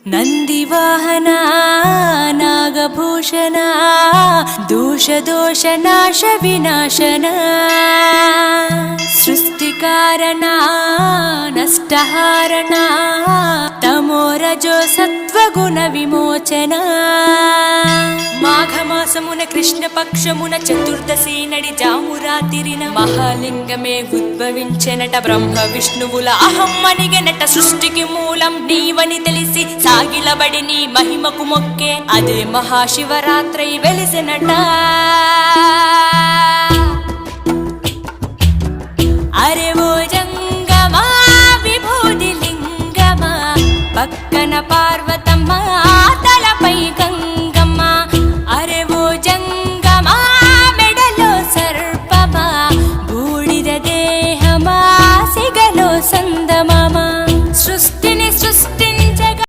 ನಂದಿವಾಹನ ನಾಗಭೂಷಣ ದೋಷ ದೋಷ ನಾಶ ವಿನಾಶನ ಸೃಷ್ಟಿಕಾರಣ ನಷ್ಟಹಾರಣ తమోరజో సత్వగుణ విమోచన మాఘమాసమున కృష్ణపక్షమున చతుర్దశి నడి జామురాతిరిన మహాలింగమే ఉద్భవించెనట బ్రహ్మ విష్ణువుల అహం అనిగెనట సృష్టికి మూలం నీవని తెలిసి సాగిలబడి నీ మహిమకు మొక్కే అదే మహాశివరాత్రి వెలిసెనట అరే ఓ జంగమా విభూది లింగమా పక్కన పార్వత